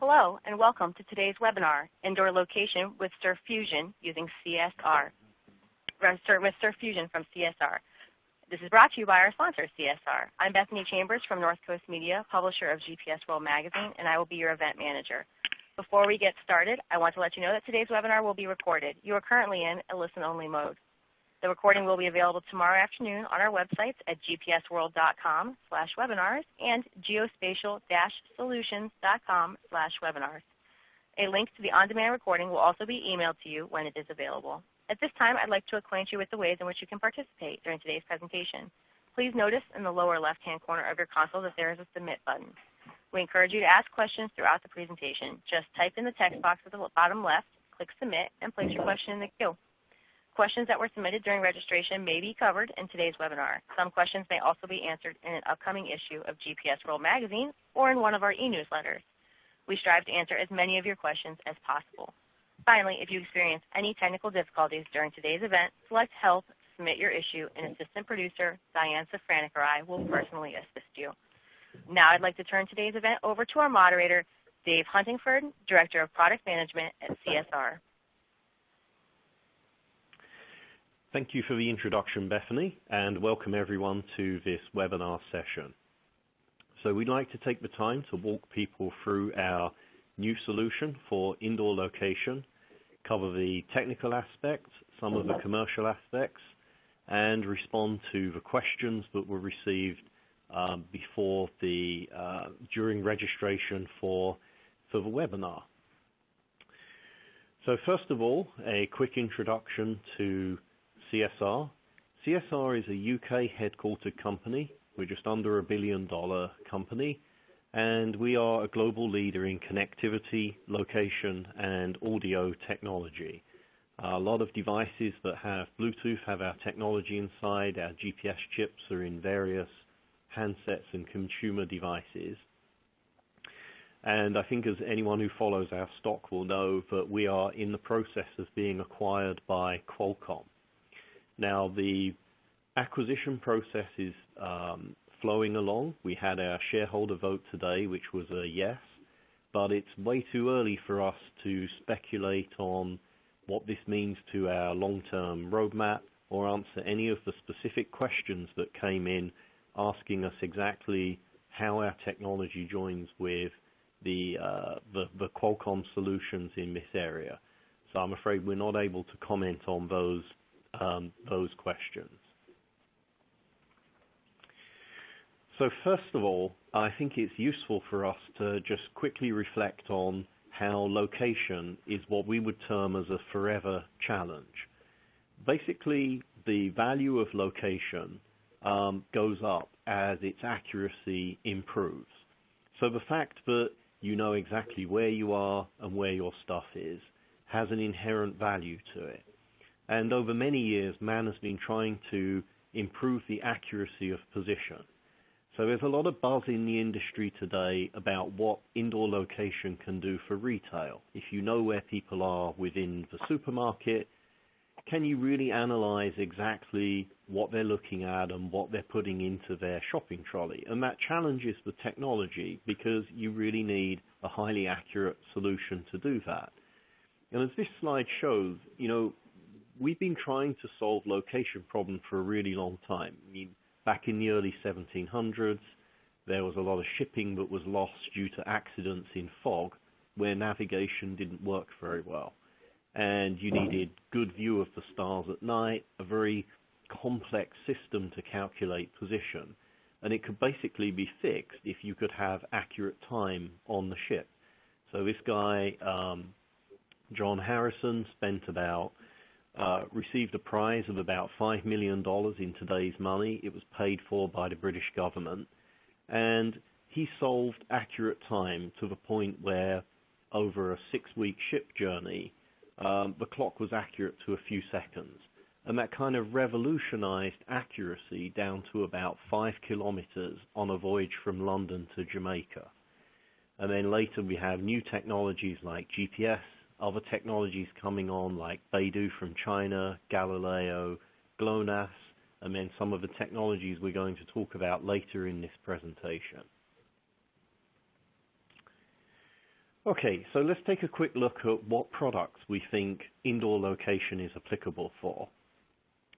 Hello, and welcome to today's webinar, Indoor Location with SiRFusion using CSR, with SiRFusion from CSR. This is brought to you by our sponsor, CSR. I'm Bethany Chambers from North Coast Media, publisher of GPS World Magazine, and I will be your event manager. Before we get started, I want to let you know that today's webinar will be recorded. You are currently in a listen-only mode. The recording will be available tomorrow afternoon on our websites at gpsworld.com/webinars and geospatial-solutions.com/webinars. A link to the on-demand recording will also be emailed to you when it is available. At this time, I'd like to acquaint you with the ways in which you can participate during today's presentation. Please notice in the lower left-hand corner of your console that there is a submit button. We encourage you to ask questions throughout the presentation. Just type in the text box at the bottom left, click submit, and place your question in the queue. Questions that were submitted during registration may be covered in today's webinar. Some questions may also be answered in an upcoming issue of GPS World Magazine or in one of our e-newsletters. We strive to answer as many of your questions as possible. Finally, if you experience any technical difficulties during today's event, select Help, submit your issue, and assistant producer, Diane Safranik, or I will personally assist you. Now I'd like to turn today's event over to our moderator, Dave Huntingford, Director of Product Management at CSR. Thank you for the introduction, Bethany, and welcome everyone to this webinar session. So we'd like to take the time to walk people through our new solution for indoor location, cover the technical aspects, some of the commercial aspects, and respond to the questions that were received during registration for the webinar. So first of all, a quick introduction to CSR. CSR is a UK headquartered company. We're just under $1 billion company, and we are a global leader in connectivity, location, and audio technology. A lot of devices that have Bluetooth have our technology inside. Our GPS chips are in various handsets and consumer devices. And I think as anyone who follows our stock will know that we are in the process of being acquired by Qualcomm. Now, the acquisition process is flowing along. We had our shareholder vote today, which was a yes, but it's way too early for us to speculate on what this means to our long-term roadmap or answer any of the specific questions that came in asking us exactly how our technology joins with the Qualcomm solutions in this area. So I'm afraid we're not able to comment on those questions. So first of all, I think it's useful for us to just quickly reflect on how location is what we would term as a forever challenge. Basically, the value of location goes up as its accuracy improves. So the fact that you know exactly where you are and where your stuff is has an inherent value to it. And over many years, man has been trying to improve the accuracy of position. So there's a lot of buzz in the industry today about what indoor location can do for retail. If you know where people are within the supermarket, can you really analyze exactly what they're looking at and what they're putting into their shopping trolley? And that challenges the technology because you really need a highly accurate solution to do that. And as this slide shows, we've been trying to solve location problem for a really long time. I mean, back in the early 1700s, there was a lot of shipping that was lost due to accidents in fog where navigation didn't work very well. And you needed good view of the stars at night, a very complex system to calculate position. And it could basically be fixed if you could have accurate time on the ship. So this guy, John Harrison, received a prize of about $5 million in today's money. It was paid for by the British government. And he solved accurate time to the point where over a 6-week ship journey, the clock was accurate to a few seconds. And that kind of revolutionized accuracy down to about 5 kilometers on a voyage from London to Jamaica. And then later we have new technologies like GPS, other technologies coming on like Beidou from China, Galileo, GLONASS, and then some of the technologies we're going to talk about later in this presentation. Okay, so let's take a quick look at what products we think indoor location is applicable for.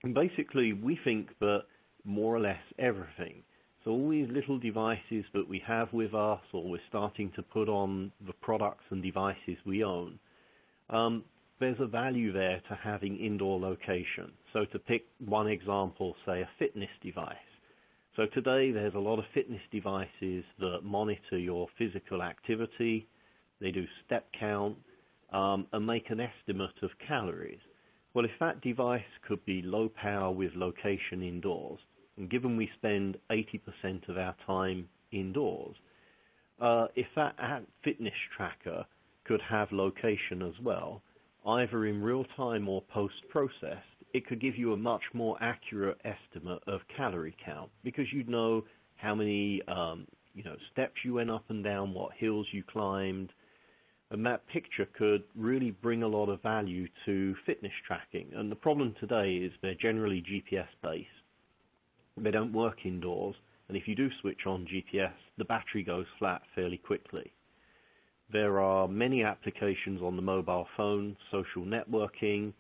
And basically, we think that more or less everything. So all these little devices that we have with us, or we're starting to put on the products and devices we own, there's a value there to having indoor location. So to pick one example, say a fitness device. So today there's a lot of fitness devices that monitor your physical activity. They do step count and make an estimate of calories. Well, if that device could be low power with location indoors, and given we spend 80% of our time indoors, if that fitness tracker could have location as well, either in real time or post-processed, it could give you a much more accurate estimate of calorie count, because you'd know how many steps you went up and down, what hills you climbed, and that picture could really bring a lot of value to fitness tracking. And the problem today is they're generally GPS-based. They don't work indoors, and if you do switch on GPS, the battery goes flat fairly quickly. There are many applications on the mobile phone, social networking,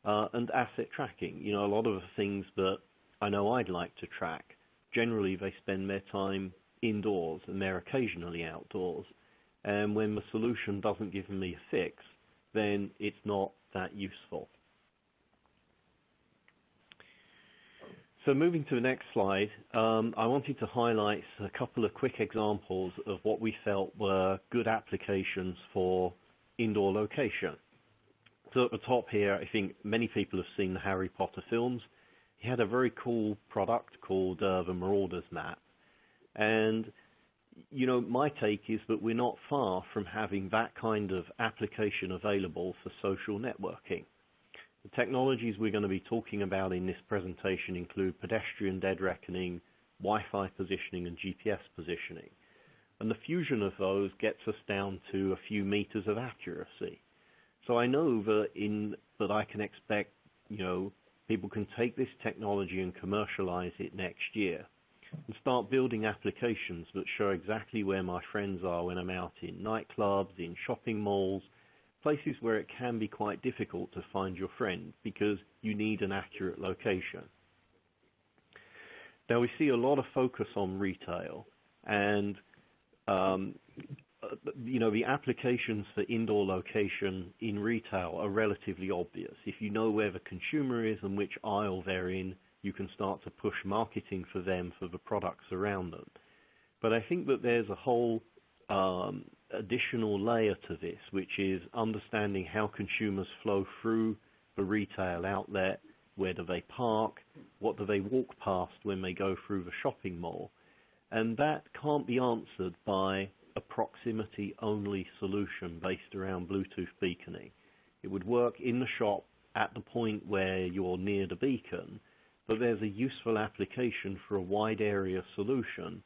and asset tracking. You know, a lot of the things that I know I'd like to track, generally they spend their time indoors and they're occasionally outdoors. And when the solution doesn't give me a fix, then it's not that useful. So moving to the next slide, I wanted to highlight a couple of quick examples of what we felt were good applications for indoor location. So at the top here, I think many people have seen the Harry Potter films. He had a very cool product called the Marauder's Map. And you know, my take is that we're not far from having that kind of application available for social networking. The technologies we're going to be talking about in this presentation include pedestrian dead reckoning, Wi-Fi positioning, and GPS positioning. And the fusion of those gets us down to a few meters of accuracy. So I know that I can expect, people can take this technology and commercialize it next year, and start building applications that show exactly where my friends are when I'm out in nightclubs, in shopping malls, places where it can be quite difficult to find your friend because you need an accurate location. Now we see a lot of focus on retail, and the applications for indoor location in retail are relatively obvious. If you know where the consumer is and which aisle they're in, you can start to push marketing for them for the products around them. But I think that there's a whole additional layer to this, which is understanding how consumers flow through the retail outlet. Where do they park? What do they walk past when they go through the shopping mall? And that can't be answered by a proximity-only solution based around Bluetooth beaconing. It would work in the shop at the point where you're near the beacon, but there's a useful application for a wide area solution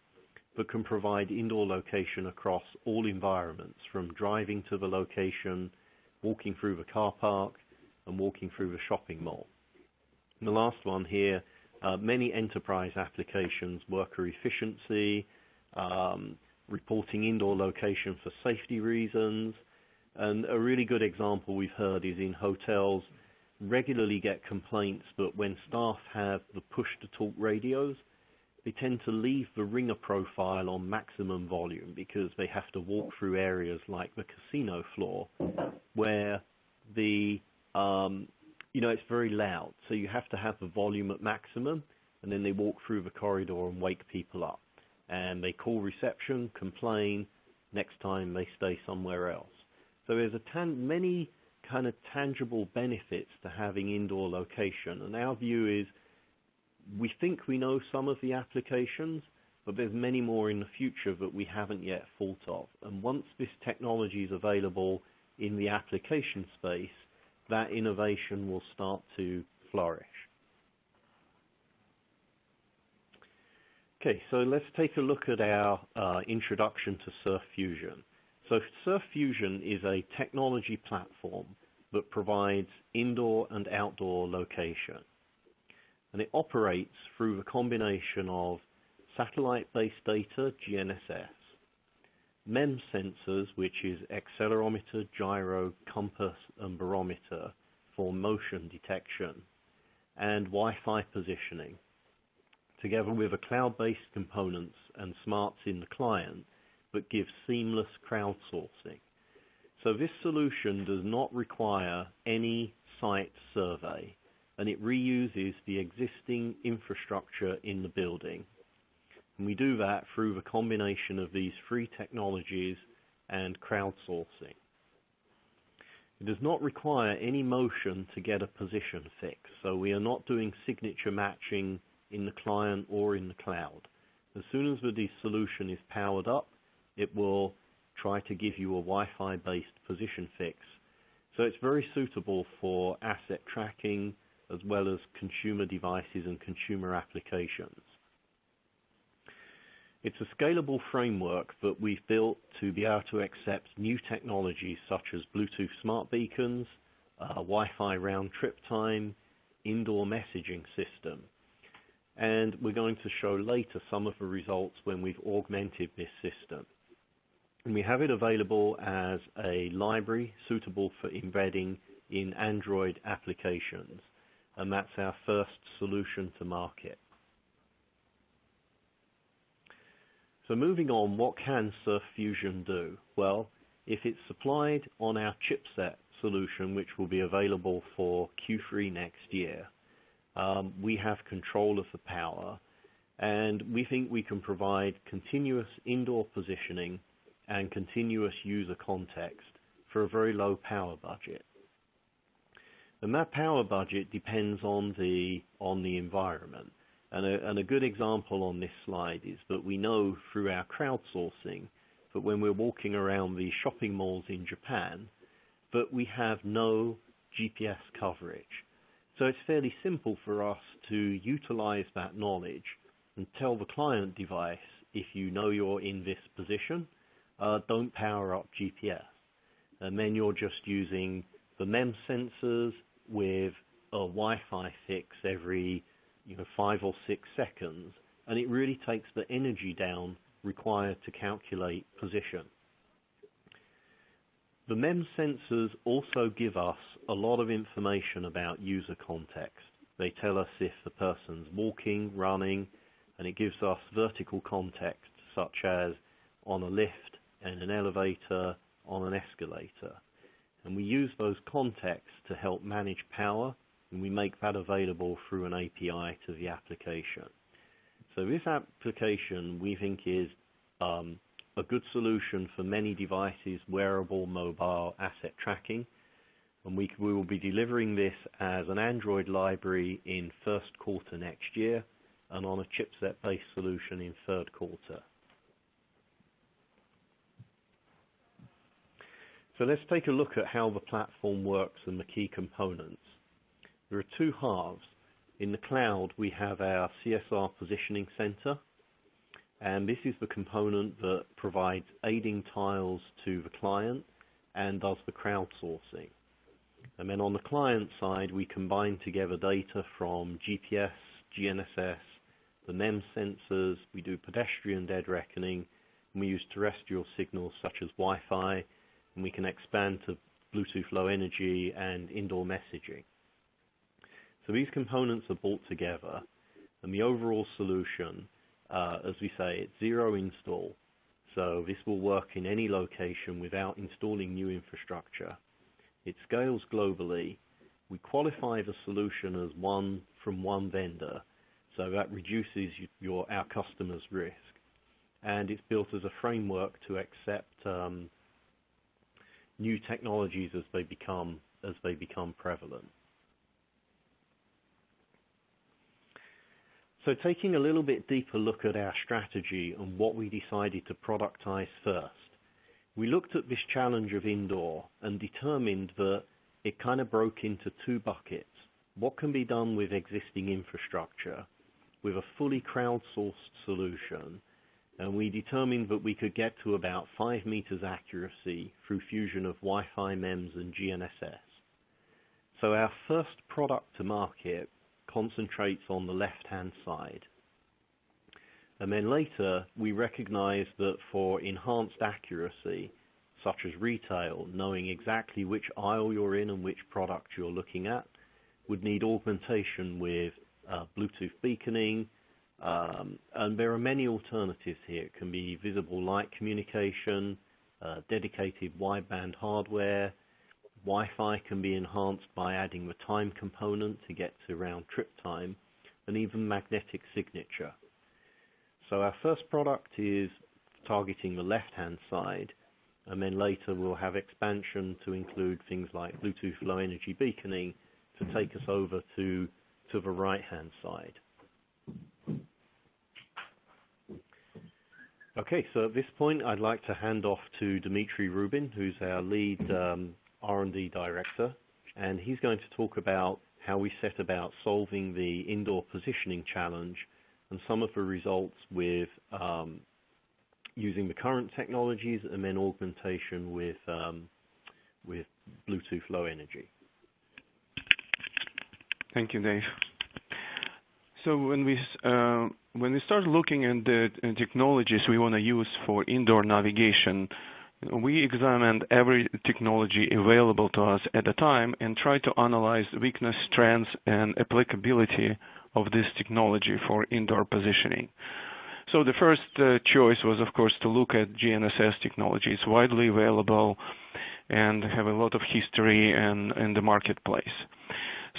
that can provide indoor location across all environments, from driving to the location, walking through the car park, and walking through the shopping mall. And the last one here, many enterprise applications, worker efficiency, reporting indoor location for safety reasons, and a really good example we've heard is in hotels. Regularly get complaints that when staff have the push-to-talk radios, they tend to leave the ringer profile on maximum volume because they have to walk through areas like the casino floor where it's very loud. So you have to have the volume at maximum, and then they walk through the corridor and wake people up. And they call reception, complain, next time they stay somewhere else. So there's many kind of tangible benefits to having indoor location, and our view is we think we know some of the applications, but there's many more in the future that we haven't yet thought of. And once this technology is available in the application space, that innovation will start to flourish. Okay, so let's take a look at our introduction to SiRFusion. So SiRFusion is a technology platform that provides indoor and outdoor location. And it operates through the combination of satellite-based data, GNSS, MEMS sensors, which is accelerometer, gyro, compass, and barometer for motion detection, and Wi-Fi positioning, together with a cloud-based components and smarts in the client, but gives seamless crowdsourcing. So this solution does not require any site survey, and it reuses the existing infrastructure in the building. And we do that through the combination of these free technologies and crowdsourcing. It does not require any motion to get a position fix, so we are not doing signature matching in the client or in the cloud. As soon as the solution is powered up, it will try to give you a Wi-Fi based position fix. So it's very suitable for asset tracking as well as consumer devices and consumer applications. It's a scalable framework that we've built to be able to accept new technologies such as Bluetooth smart beacons, Wi-Fi round trip time, indoor messaging system. And we're going to show later some of the results when we've augmented this system. And we have it available as a library suitable for embedding in Android applications. And that's our first solution to market. So moving on, what can SiRFusion do? Well, if it's supplied on our chipset solution, which will be available for Q3 next year, we have control of the power, and we think we can provide continuous indoor positioning and continuous user context for a very low power budget. And that power budget depends on the environment. And a good example on this slide is that we know through our crowdsourcing that when we're walking around the shopping malls in Japan, that we have no GPS coverage. So it's fairly simple for us to utilize that knowledge and tell the client device, if you know you're in this position, don't power up GPS. And then you're just using the MEMS sensors with a Wi-Fi fix every 5 or 6 seconds, and it really takes the energy down required to calculate position. The MEMS sensors also give us a lot of information about user context. They tell us if the person's walking, running, and it gives us vertical context such as on a lift and an elevator, on an escalator. And we use those contexts to help manage power, and we make that available through an API to the application. So this application we think is a good solution for many devices, wearable, mobile, asset tracking, and we will be delivering this as an Android library in first quarter next year and on a chipset-based solution in third quarter. So let's take a look at how the platform works and the key components. There are two halves. In the cloud, we have our CSR positioning center, and this is the component that provides aiding tiles to the client and does the crowdsourcing. And then on the client side, we combine together data from GPS, GNSS, the MEMS sensors, we do pedestrian dead reckoning, and we use terrestrial signals such as Wi-Fi, and we can expand to Bluetooth low energy and indoor messaging. So these components are brought together, and the overall solution, as we say, it's zero install. So this will work in any location without installing new infrastructure. It scales globally. We qualify the solution as one from one vendor, so that reduces our customers' risk. And it's built as a framework to accept new technologies as they become prevalent. So taking a little bit deeper look at our strategy and what we decided to productize first, we looked at this challenge of indoor and determined that it kind of broke into two buckets. What can be done with existing infrastructure with a fully crowdsourced solution, and we determined that we could get to about 5 meters accuracy through fusion of Wi-Fi, MEMS, and GNSS. So our first product to market concentrates on the left-hand side. And then later, we recognized that for enhanced accuracy, such as retail, knowing exactly which aisle you're in and which product you're looking at, would need augmentation with Bluetooth beaconing. And there are many alternatives here. It can be visible light communication, dedicated wideband hardware. Wi-Fi can be enhanced by adding the time component to get to round trip time, and even magnetic signature. So our first product is targeting the left-hand side, and then later we'll have expansion to include things like Bluetooth low energy beaconing to take us over to the right-hand side. Okay, so at this point I'd like to hand off to Dmitry Rubin, who's our lead R&D director, and he's going to talk about how we set about solving the indoor positioning challenge and some of the results with using the current technologies and then augmentation with Bluetooth low energy. Thank you, Dave. So when we start looking at the technologies we want to use for indoor navigation, we examined every technology available to us at the time and tried to analyze weakness, strengths, and applicability of this technology for indoor positioning. So the first choice was, of course, to look at GNSS technology. It's widely available and have a lot of history in the marketplace.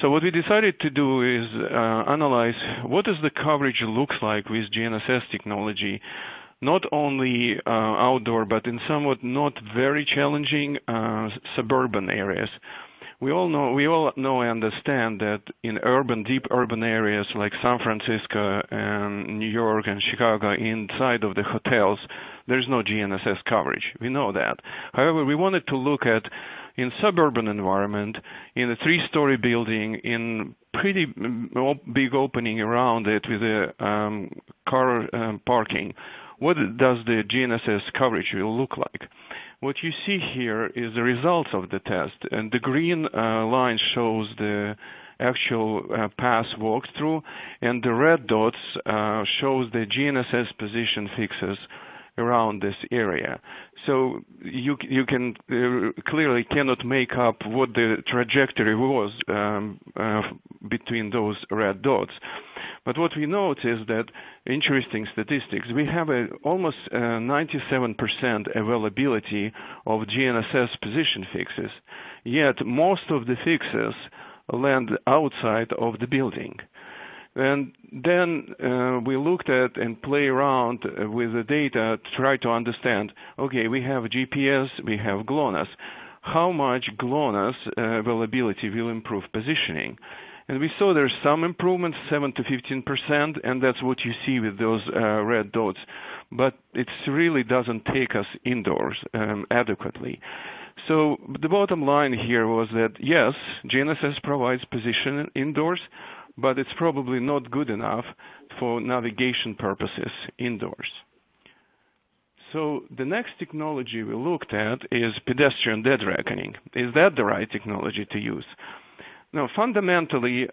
So what we decided to do is analyze what does the coverage looks like with GNSS technology, not only outdoor, but in somewhat not very challenging suburban areas. We all know and understand that in deep urban areas like San Francisco and New York and Chicago, inside of the hotels, there's no GNSS coverage. We know that. However, we wanted to look at in suburban environment, in a 3-story building, in pretty big opening around it with a car parking. What does the GNSS coverage will look like? What you see here is the results of the test, and the green line shows the actual path walked through, and the red dots shows the GNSS position fixes around this area. So you can clearly cannot make up what the trajectory was between those red dots. But what we note is that interesting statistics. We have almost 97% availability of GNSS position fixes, yet most of the fixes land outside of the building. And then we looked at and play around with the data to try to understand, okay, we have GPS, we have GLONASS. How much GLONASS availability will improve positioning? And we saw there's some improvements, 7 to 15%, and that's what you see with those red dots. But it really doesn't take us indoors adequately. So the bottom line here was that, yes, GNSS provides position indoors, but it's probably not good enough for navigation purposes indoors. So the next technology we looked at is pedestrian dead reckoning. Is that the right technology to use? Now, fundamentally,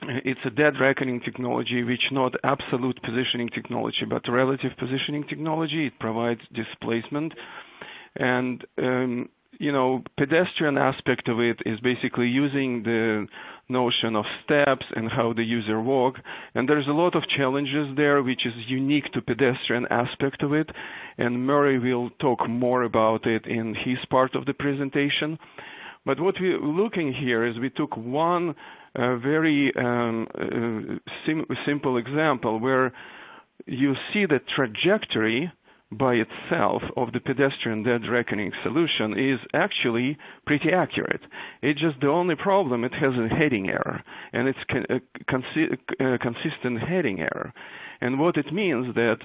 it's a dead reckoning technology, which not absolute positioning technology, but relative positioning technology. It provides displacement. And, pedestrian aspect of it is basically using the notion of steps and how the user walk. And there's a lot of challenges there, which is unique to pedestrian aspect of it. And Murray will talk more about it in his part of the presentation. But what we're looking here is we took one very simple example where you see the trajectory by itself of the pedestrian dead reckoning solution is actually pretty accurate. It's just the only problem, it has a heading error, and it's consistent heading error. And what it means that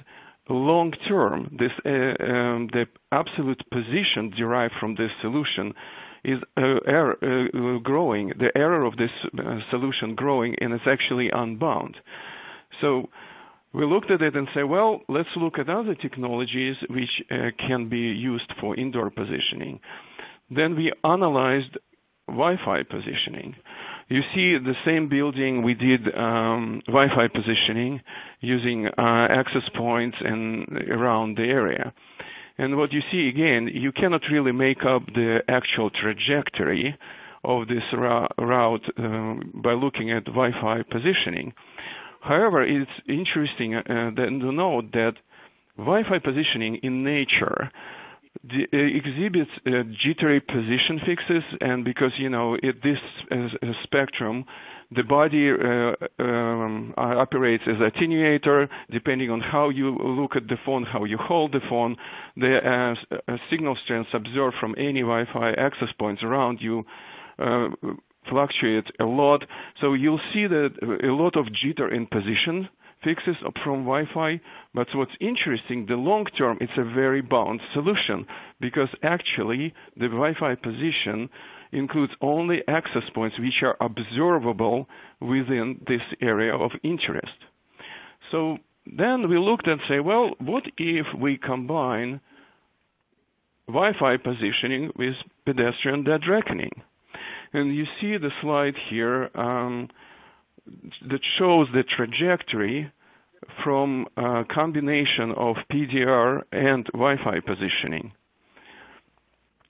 long term, this the absolute position derived from this solution is growing, the error of this solution growing, and it's actually unbound. So we looked at it and say, well, let's look at other technologies which can be used for indoor positioning. Then we analyzed Wi-Fi positioning. You see the same building, we did Wi-Fi positioning using access points and around the area. And what you see again, you cannot really make up the actual trajectory of this route by looking at Wi-Fi positioning. However, it's interesting to note that Wi-Fi positioning in nature exhibits jittery position fixes, and because at this spectrum, the body operates as attenuator. Depending on how you look at the phone, how you hold the phone, the signal strengths observed from any Wi-Fi access points around you fluctuate a lot. So you'll see that a lot of jitter in position fixes from Wi-Fi, but what's interesting, the long term, it's a very bound solution because actually the Wi-Fi position includes only access points which are observable within this area of interest. So then we looked and say, well, what if we combine Wi-Fi positioning with pedestrian dead reckoning? And you see the slide here that shows the trajectory from a combination of PDR and Wi-Fi positioning.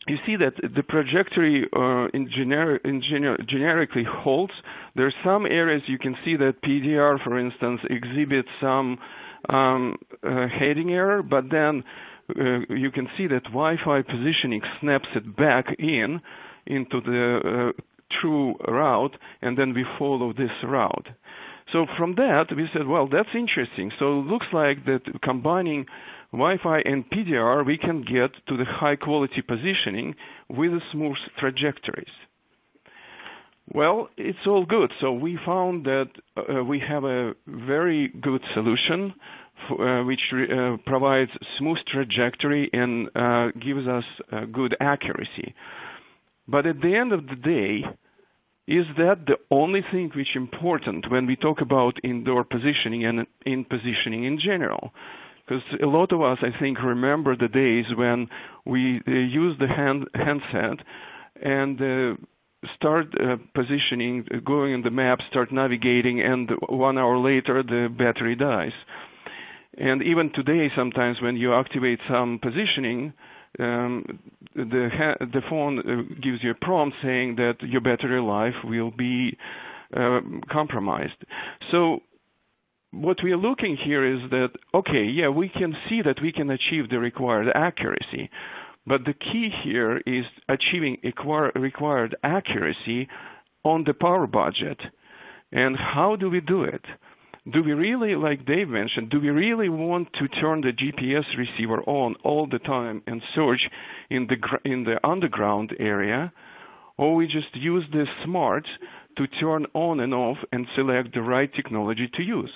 You see that the trajectory generically holds. There are some areas you can see that PDR, for instance, exhibits some heading error, but then you can see that Wi-Fi positioning snaps it back into the true route, and then we follow this route. So from that, we said, well, that's interesting. So it looks like that combining Wi-Fi and PDR, we can get to the high-quality positioning with smooth trajectories. Well, it's all good. So we found that we have a very good solution which provides smooth trajectory and gives us good accuracy. But at the end of the day, is that the only thing which is important when we talk about indoor positioning and in positioning in general? Because a lot of us, I think, remember the days when we used the handset and start positioning, going in the map, start navigating, and 1 hour later the battery dies. And even today, sometimes when you activate some positioning, the phone gives you a prompt saying that your battery life will be compromised. So what we are looking here is that, okay, yeah, we can see that we can achieve the required accuracy, but the key here is achieving required accuracy on the power budget. And how do we do it? Do we really, like Dave mentioned, do we really want to turn the GPS receiver on all the time and search in the underground area, or we just use the smarts to turn on and off and select the right technology to use?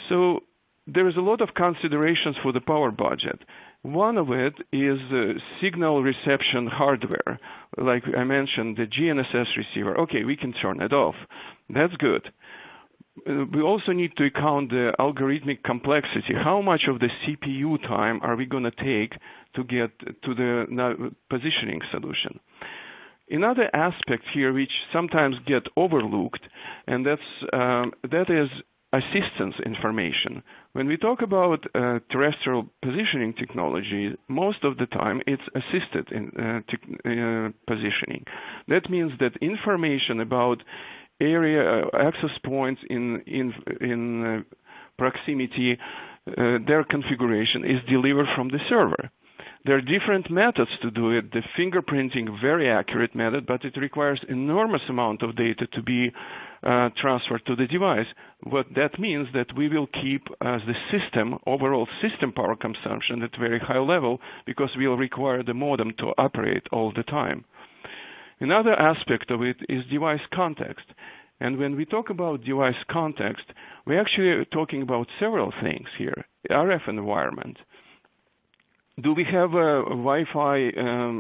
So there is a lot of considerations for the power budget. One of it is signal reception hardware. Like I mentioned, the GNSS receiver. Okay, we can turn it off. That's good. We also need to account the algorithmic complexity. How much of the CPU time are we going to take to get to the positioning solution? Another aspect here which sometimes get overlooked, and that is assistance information. When we talk about terrestrial positioning technology, most of the time it's assisted in positioning. That means that information about area access points in proximity, their configuration is delivered from the server. There are different methods to do it. The fingerprinting, very accurate method, but it requires enormous amount of data to be transferred to the device. What that means that we will keep the system, overall system power consumption at very high level because we'll require the modem to operate all the time. Another aspect of it is device context. And when we talk about device context, we're actually talking about several things here. RF environment. Do we have Wi-Fi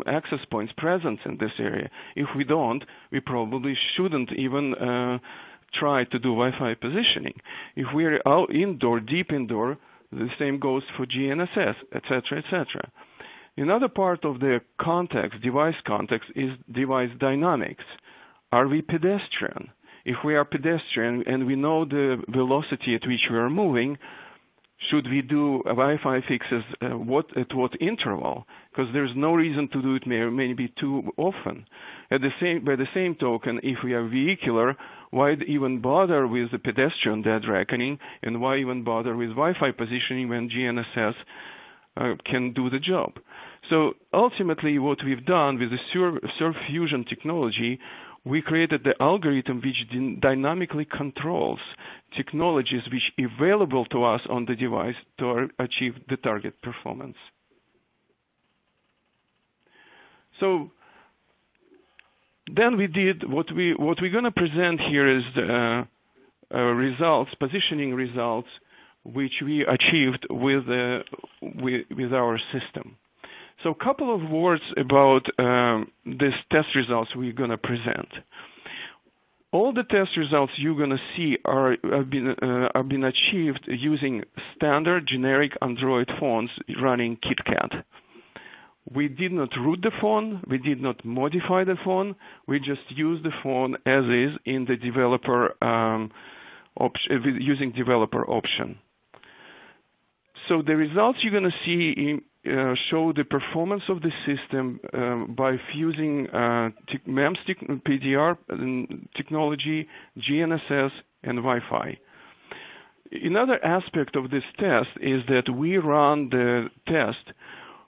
access points present in this area? If we don't, we probably shouldn't even try to do Wi-Fi positioning. If we're out indoor, deep indoor, the same goes for GNSS, etc., etc. Another part of the context, device context, is device dynamics. are we pedestrian? If we are pedestrian and we know the velocity at which we are moving, should we do Wi-Fi fixes at what interval? Because there's no reason to do it maybe too often. By the same token, if we are vehicular, why even bother with the pedestrian dead reckoning, and why even bother with Wi-Fi positioning when GNSS can do the job? So ultimately, what we've done with the SiRFusion technology, we created the algorithm which dynamically controls technologies which are available to us on the device to achieve the target performance. So then we did what we're going to present here is the results, positioning results, which we achieved with our system. So a couple of words about these test results we're going to present. All the test results you're going to see have been achieved using standard generic Android phones running KitKat. We did not root the phone. We did not modify the phone. We just used the phone as is in the developer using developer option. So the results you're going to see show the performance of the system by fusing MEMS PDR technology, GNSS, and Wi-Fi. Another aspect of this test is that we run the test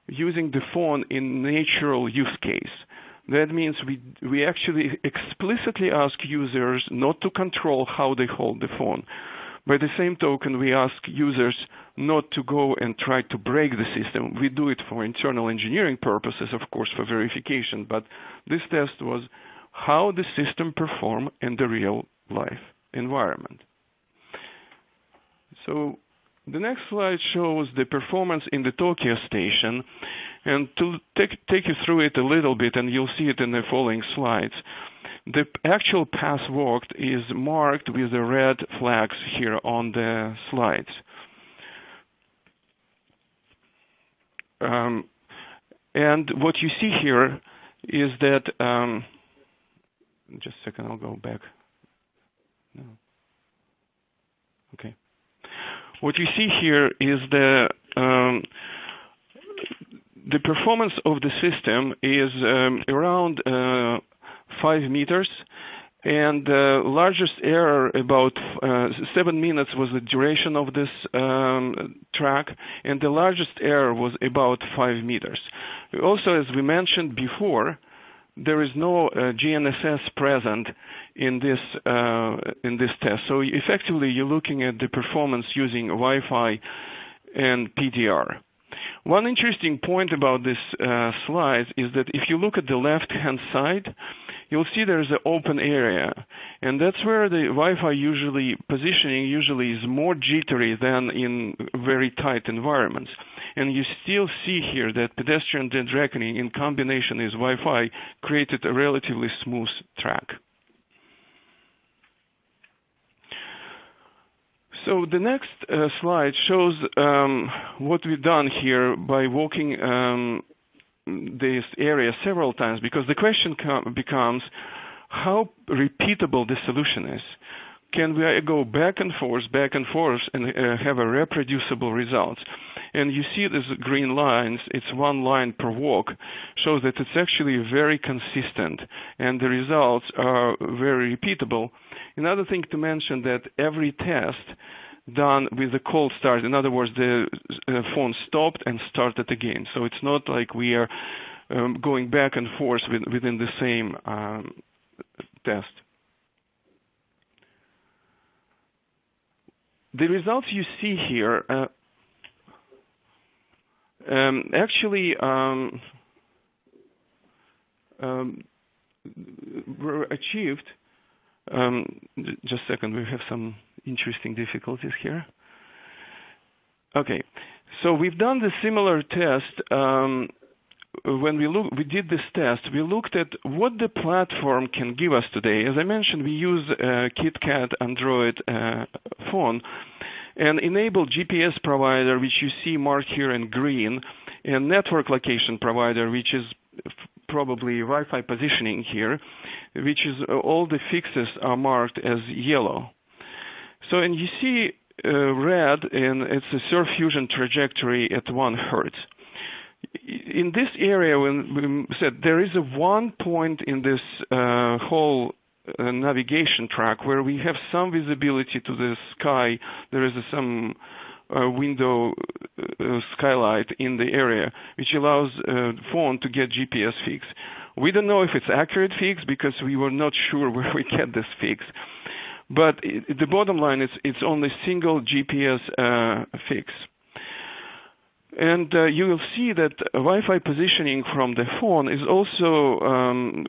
using the phone in natural use case. That means we actually explicitly ask users not to control how they hold the phone. By the same token, we ask users not to go and try to break the system. We do it for internal engineering purposes, of course, for verification, but this test was how the system performed in the real life environment. So the next slide shows the performance in the Tokyo station, and to take you through it a little bit, and you'll see it in the following slides. The actual path walked is marked with the red flags here on the slides. And what you see here is that, just a second, I'll go back. No. Okay. What you see here is the performance of the system is around 5 meters, and the largest error, about 7 minutes, was the duration of this track, and the largest error was about 5 meters. Also, as we mentioned before, there is no GNSS present in this test. So effectively, you're looking at the performance using Wi-Fi and PDR. One interesting point about this slide is that if you look at the left-hand side, you'll see there's an open area, and that's where the Wi-Fi positioning is more jittery than in very tight environments. And you still see here that pedestrian dead reckoning in combination with Wi-Fi created a relatively smooth track. So the next slide shows what we've done here by walking this area several times, because the question becomes how repeatable the solution is. Can we go back and forth, and have a reproducible results? And you see these green lines, it's one line per walk, shows that it's actually very consistent, and the results are very repeatable. Another thing to mention that every test done with a cold start, in other words, the phone stopped and started again. So it's not like we are going back and forth within the same test. The results you see here actually were achieved. Just a second, we have some interesting difficulties here. Okay, so we've done the similar test. When we did this test, we looked at what the platform can give us today. As I mentioned, we use a KitKat Android phone and enable GPS provider, which you see marked here in green, and network location provider, which is probably Wi-Fi positioning here, which is all the fixes are marked as yellow. So, and you see red, and it's a SiRFusion trajectory at 1 hertz. In this area, when we said there is a one point in this whole navigation track where we have some visibility to the sky, there is some window skylight in the area, which allows phone to get GPS fix. We don't know if it's accurate fix because we were not sure where we get this fix. But the bottom line is it's only single GPS fix. And you will see that Wi-Fi positioning from the phone is also,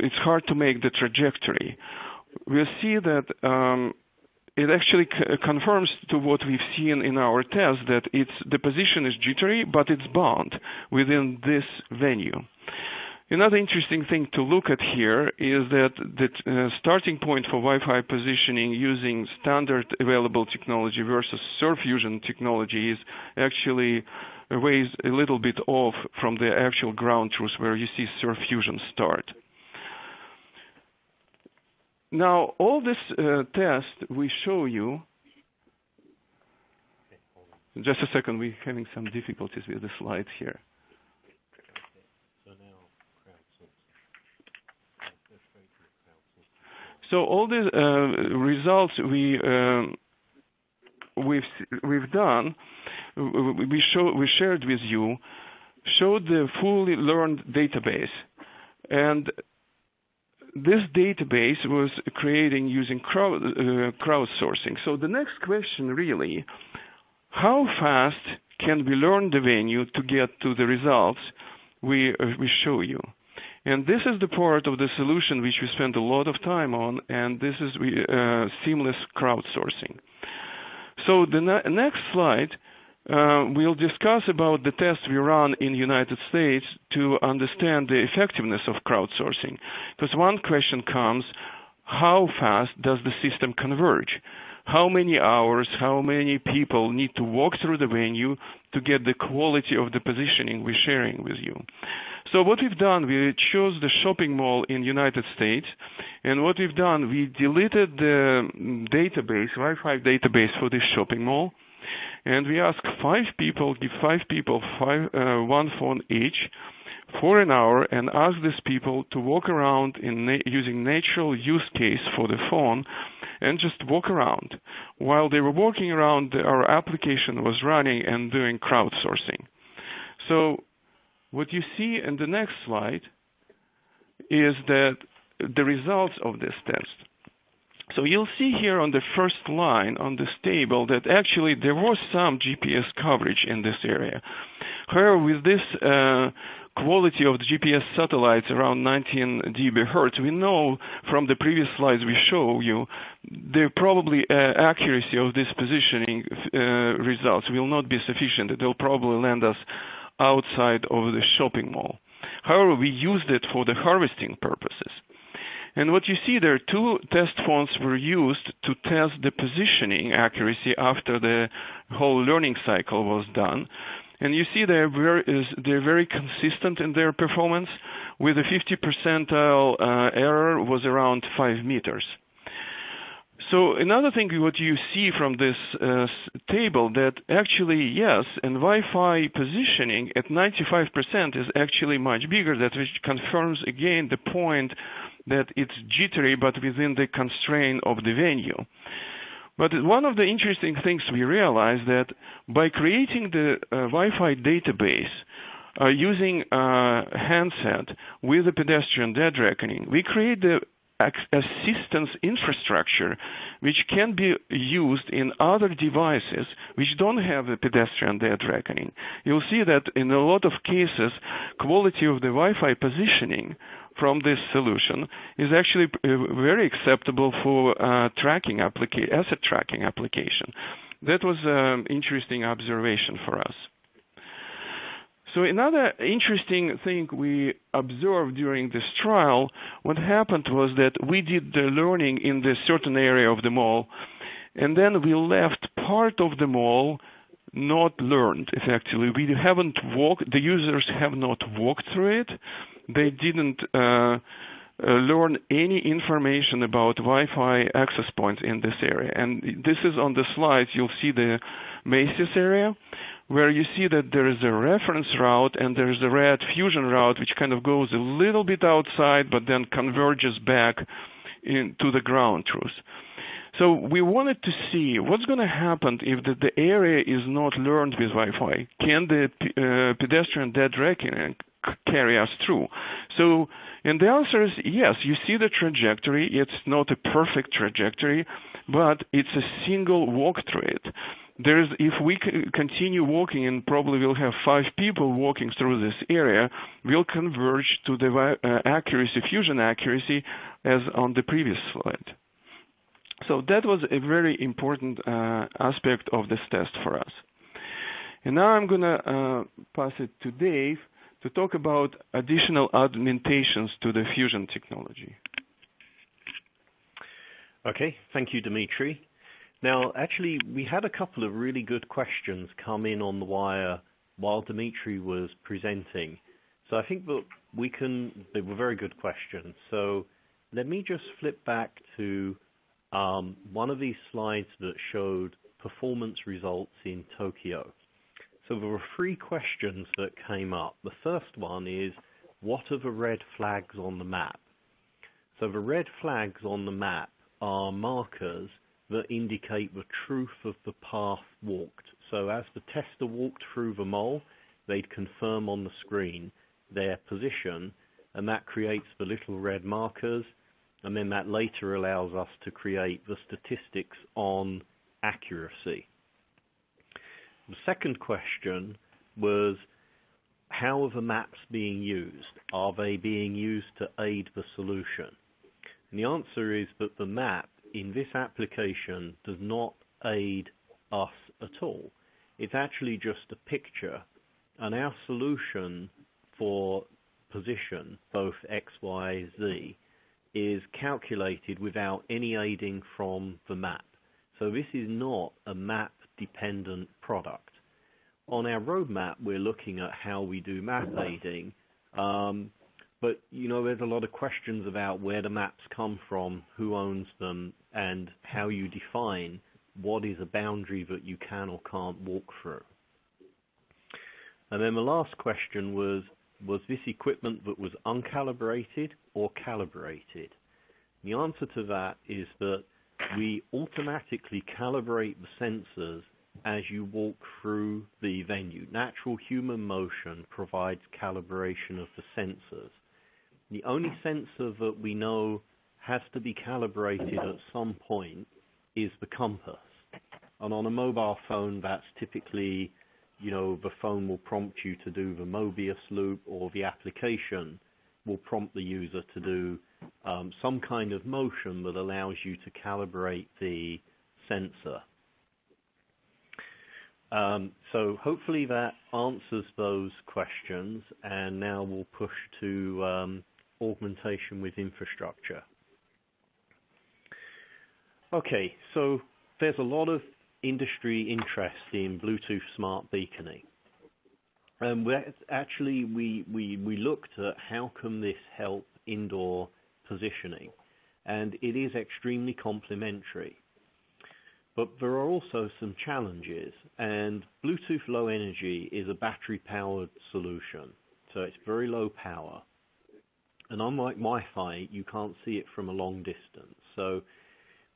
it's hard to make the trajectory. We'll see that it actually confirms to what we've seen in our test, that the position is jittery, but it's bound within this venue. Another interesting thing to look at here is that the starting point for Wi-Fi positioning using standard available technology versus SiRFusion technology is actually ways a little bit off from the actual ground truth where you see SiRFusion start. Now, all this test we show you. Just a second, we're having some difficulties with the slides here. So all the results we've done, we shared with you, showed the fully learned database, and this database was creating using crowdsourcing. So the next question really, how fast can we learn the venue to get to the results we show you? And this is the part of the solution which we spent a lot of time on, and this is seamless crowdsourcing. So the next slide, we'll discuss about the tests we run in the United States to understand the effectiveness of crowdsourcing. Because one question comes, how fast does the system converge? How many hours, how many people need to walk through the venue to get the quality of the positioning we're sharing with you? So what we've done, we chose the shopping mall in the United States, and what we've done, we deleted the database, Wi-Fi database for this shopping mall, and we asked 5 people, give 5 people one phone each for an hour, and ask these people to walk around using natural use case for the phone, and just walk around. While they were walking around, our application was running and doing crowdsourcing. So what you see in the next slide is that the results of this test. So you'll see here on the first line on this table that actually there was some GPS coverage in this area. However, with this quality of the GPS satellites around 19 dB, we know from the previous slides we show you, the probably accuracy of this positioning results will not be sufficient. It will probably land us outside of the shopping mall. However, we used it for the harvesting purposes. And what you see there, 2 test phones were used to test the positioning accuracy after the whole learning cycle was done. And you see they're very consistent in their performance, with a 50 percentile error was around 5 meters. So another thing what you see from this table that actually, yes, and Wi-Fi positioning at 95% is actually much bigger, that which confirms again the point that it's jittery but within the constraint of the venue. But one of the interesting things we realized that by creating the Wi-Fi database using a handset with a pedestrian dead reckoning, we create the assistance infrastructure which can be used in other devices which don't have a pedestrian dead reckoning. You'll see that in a lot of cases, quality of the Wi-Fi positioning from this solution is actually very acceptable for asset tracking application. That was an interesting observation for us. So another interesting thing we observed during this trial, what happened was that we did the learning in this certain area of the mall, and then we left part of the mall not learned effectively. The users have not walked through it. They didn't learn any information about Wi-Fi access points in this area. And this is on the slides. You'll see the Macy's area, where you see that there is a reference route and there's a red fusion route, which kind of goes a little bit outside, but then converges back into the ground truth. So we wanted to see what's going to happen if the area is not learned with Wi-Fi. Can the pedestrian dead reckoning carry us through? So, and the answer is yes. You see the trajectory. It's not a perfect trajectory, but it's a single walk through it. If we continue walking, and probably we'll have 5 people walking through this area, we'll converge to the accuracy, fusion accuracy, as on the previous slide. So that was a very important aspect of this test for us. And now I'm going to pass it to Dave to talk about additional augmentations to the fusion technology. Okay, thank you, Dmitry. Now, actually, we had a couple of really good questions come in on the wire while Dmitry was presenting. So I think that they were very good questions. So let me just flip back to one of these slides that showed performance results in Tokyo. So there were 3 questions that came up. The first one is, what are the red flags on the map? So the red flags on the map are markers that indicate the truth of the path walked. So as the tester walked through the mole, they'd confirm on the screen their position, and that creates the little red markers, and then that later allows us to create the statistics on accuracy. The second question was, how are the maps being used? Are they being used to aid the solution? And the answer is that the map in this application does not aid us at all. It's actually just a picture, and our solution for position, both X, Y, Z, is calculated without any aiding from the map. So this is not a map-dependent product. On our roadmap, we're looking at how we do map aiding, but there's a lot of questions about where the maps come from, who owns them, and how you define what is a boundary that you can or can't walk through. And then the last question was this equipment that was uncalibrated or calibrated? The answer to that is that we automatically calibrate the sensors as you walk through the venue. Natural human motion provides calibration of the sensors. The only sensor that we know has to be calibrated at some point is the compass. And on a mobile phone, that's typically, the phone will prompt you to do the Mobius loop, or the application will prompt the user to do some kind of motion that allows you to calibrate the sensor. So hopefully that answers those questions, and now we'll push to augmentation with infrastructure. Okay, so there's a lot of industry interest in Bluetooth smart beaconing. And we looked at how can this help indoor positioning, and it is extremely complementary. But there are also some challenges, and Bluetooth Low Energy is a battery-powered solution, so it's very low power. And unlike Wi-Fi, you can't see it from a long distance. So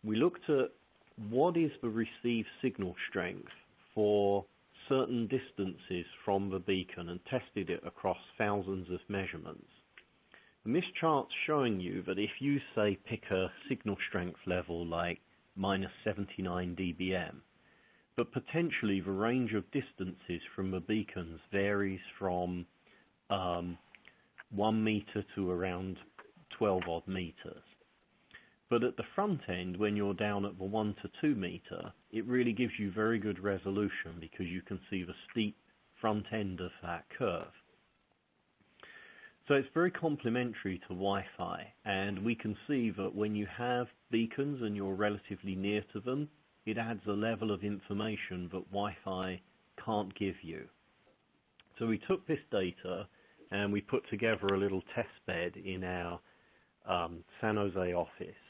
we looked at what is the received signal strength for certain distances from the beacon and tested it across thousands of measurements. And this chart's showing you that if you, say, pick a signal strength level like minus 79 dBm, but potentially the range of distances from the beacons varies from 1 meter to around 12 odd meters. But at the front end, when you're down at the 1 to 2 meter, it really gives you very good resolution because you can see the steep front end of that curve. So it's very complementary to Wi-Fi, and we can see that when you have beacons and you're relatively near to them, it adds a level of information that Wi-Fi can't give you. So we took this data and we put together a little test bed in our San Jose office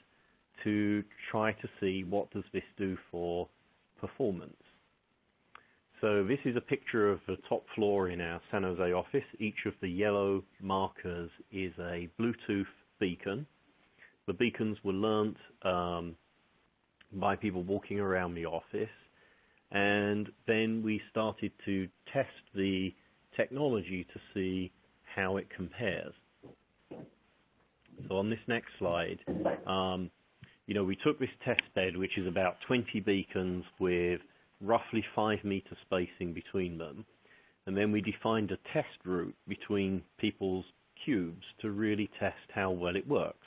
to try to see what does this do for performance. So this is a picture of the top floor in our San Jose office. Each of the yellow markers is a Bluetooth beacon. The beacons were learnt by people walking around the office, and then we started to test the technology to see how it compares. So on this next slide, we took this test bed, which is about 20 beacons with roughly 5-meter spacing between them, and then we defined a test route between people's cubes to really test how well it works.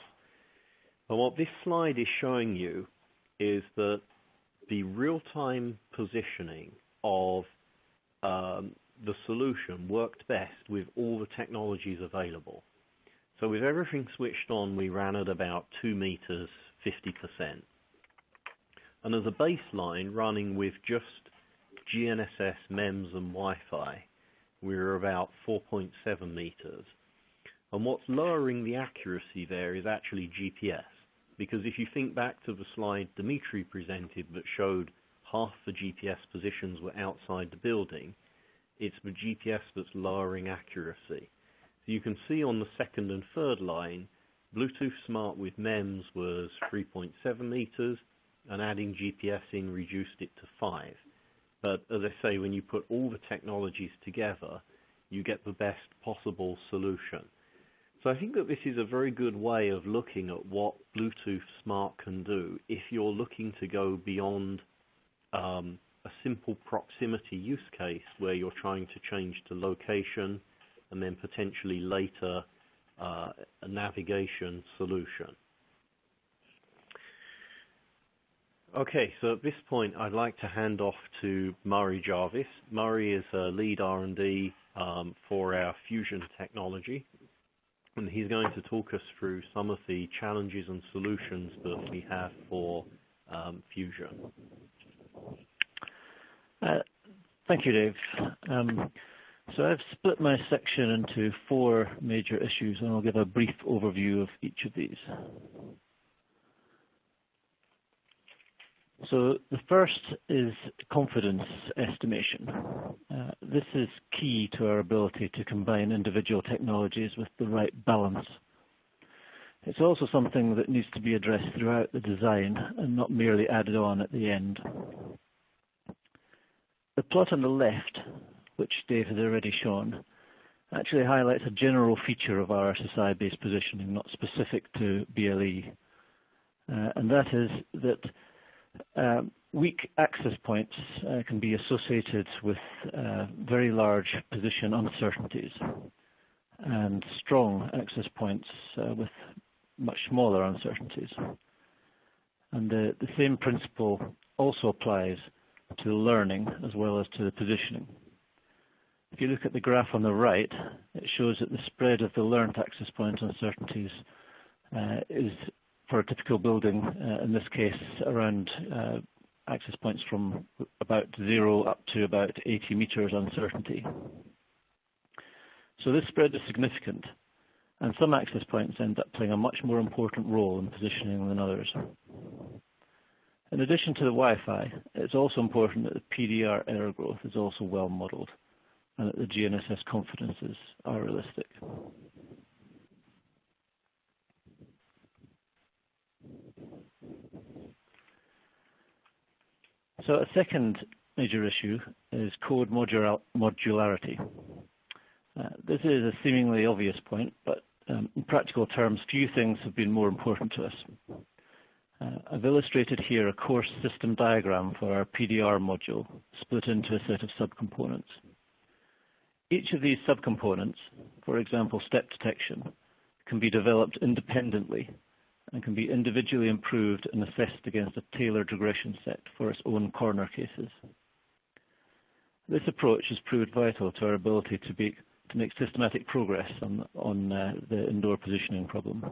And what this slide is showing you is that the real-time positioning of the solution worked best with all the technologies available. So with everything switched on, we ran at about 2 meters, 50%. And as a baseline, running with just GNSS, MEMS, and Wi-Fi, we were about 4.7 meters. And what's lowering the accuracy there is actually GPS. Because if you think back to the slide Dimitri presented that showed half the GPS positions were outside the building, it's the GPS that's lowering accuracy. So you can see on the second and third line, Bluetooth Smart with MEMS was 3.7 meters, and adding GPS in reduced it to 5. But as I say, when you put all the technologies together, you get the best possible solution. So I think that this is a very good way of looking at what Bluetooth Smart can do if you're looking to go beyond a simple proximity use case where you're trying to change to location and then potentially later a navigation solution. Okay, so at this point I'd like to hand off to Murray Jarvis. Murray is a lead R&D for our Fusion technology, and he's going to talk us through some of the challenges and solutions that we have for Fusion. Thank you, Dave. So I've split my section into 4 major issues, and I'll give a brief overview of each of these. So the first is confidence estimation. This is key to our ability to combine individual technologies with the right balance. It's also something that needs to be addressed throughout the design and not merely added on at the end. The plot on the left, which Dave has already shown, actually highlights a general feature of our RSSI-based positioning, not specific to BLE. And that is that weak access points can be associated with very large position uncertainties, and strong access points with much smaller uncertainties. And the same principle also applies to the learning as well as to the positioning. If you look at the graph on the right, it shows that the spread of the learned access point uncertainties is, for a typical building, in this case, around access points from about 0 up to about 80 meters uncertainty. So this spread is significant, and some access points end up playing a much more important role in positioning than others. In addition to the Wi-Fi, it's also important that the PDR error growth is also well modeled, and that the GNSS confidences are realistic. So a second major issue is code modularity. This is a seemingly obvious point, but in practical terms, few things have been more important to us. I've illustrated here a course system diagram for our PDR module split into a set of subcomponents. Each of these subcomponents, for example step detection, can be developed independently and can be individually improved and assessed against a tailored regression set for its own corner cases. This approach has proved vital to our ability to make systematic progress on the indoor positioning problem.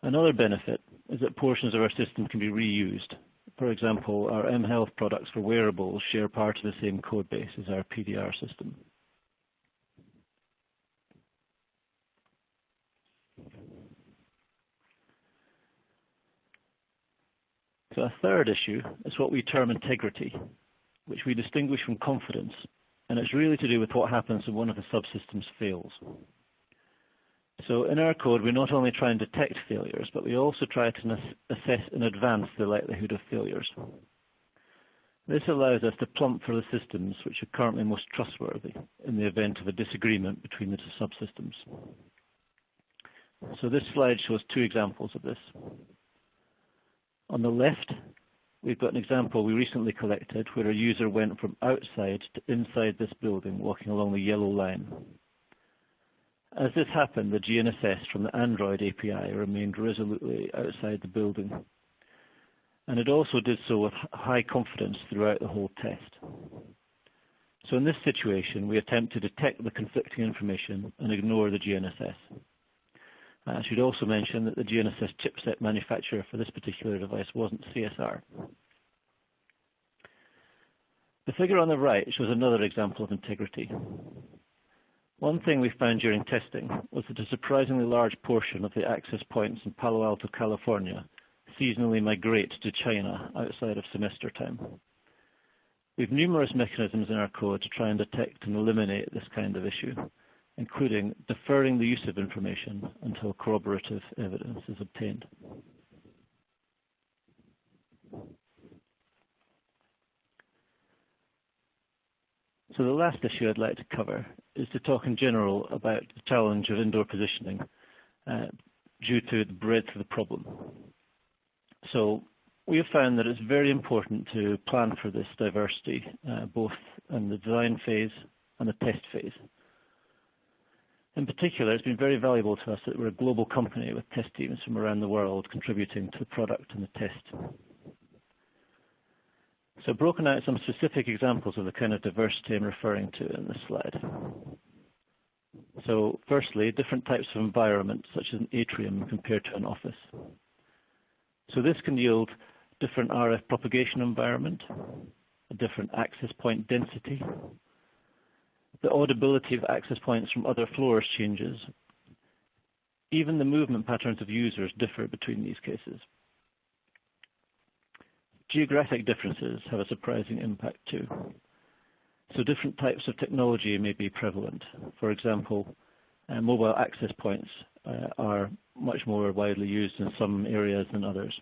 Another benefit is that portions of our system can be reused. For example, our mHealth products for wearables share part of the same code base as our PDR system. So a third issue is what we term integrity, which we distinguish from confidence, and it's really to do with what happens when one of the subsystems fails. So in our code, we not only try and detect failures, but we also try to assess in advance the likelihood of failures. This allows us to plump for the systems which are currently most trustworthy in the event of a disagreement between the two subsystems. So this slide shows two examples of this. On the left, we've got an example we recently collected where a user went from outside to inside this building walking along the yellow line. As this happened, the GNSS from the Android API remained resolutely outside the building. And it also did so with high confidence throughout the whole test. So in this situation, we attempt to detect the conflicting information and ignore the GNSS. I should also mention that the GNSS chipset manufacturer for this particular device wasn't CSR. The figure on the right shows another example of integrity. One thing we found during testing was that a surprisingly large portion of the access points in Palo Alto, California, seasonally migrate to China outside of semester time. We have numerous mechanisms in our code to try and detect and eliminate this kind of issue, including deferring the use of information until corroborative evidence is obtained. So the last issue I'd like to cover is to talk in general about the challenge of indoor positioning due to the breadth of the problem. So we have found that it's very important to plan for this diversity, both in the design phase and the test phase. In particular, it's been very valuable to us that we're a global company with test teams from around the world contributing to the product and the test. So I've broken out some specific examples of the kind of diversity I'm referring to in this slide. So firstly, different types of environment, such as an atrium compared to an office. So this can yield different RF propagation environment, a different access point density. The audibility of access points from other floors changes. Even the movement patterns of users differ between these cases. Geographic differences have a surprising impact too. So different types of technology may be prevalent. For example, mobile access points are much more widely used in some areas than others.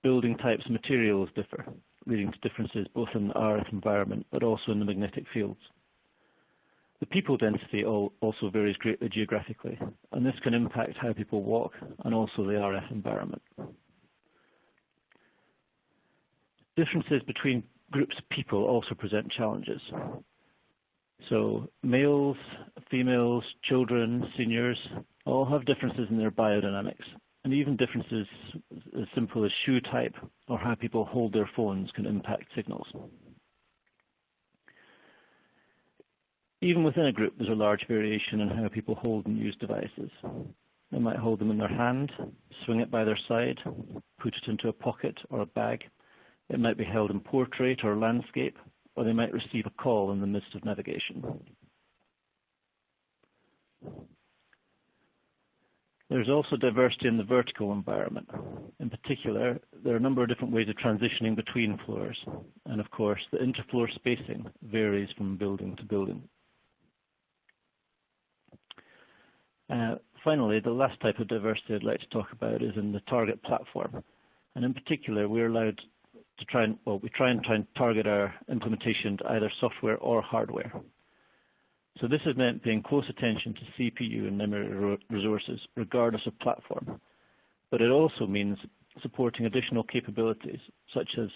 Building types and materials differ, leading to differences both in the RF environment but also in the magnetic fields. The people density also varies greatly geographically, and this can impact how people walk and also the RF environment. Differences between groups of people also present challenges. So males, females, children, seniors all have differences in their biodynamics, and even differences as simple as shoe type or how people hold their phones can impact signals. Even within a group, there's a large variation in how people hold and use devices. They might hold them in their hand, swing it by their side, put it into a pocket or a bag. It might be held in portrait or landscape, or they might receive a call in the midst of navigation. There's also diversity in the vertical environment. In particular, there are a number of different ways of transitioning between floors, and of course, the interfloor spacing varies from building to building. Finally, the last type of diversity I'd like to talk about is in the target platform. And in particular, we're allowed to try and target our implementation to either software or hardware. So this has meant paying close attention to CPU and memory resources, regardless of platform. But it also means supporting additional capabilities, such as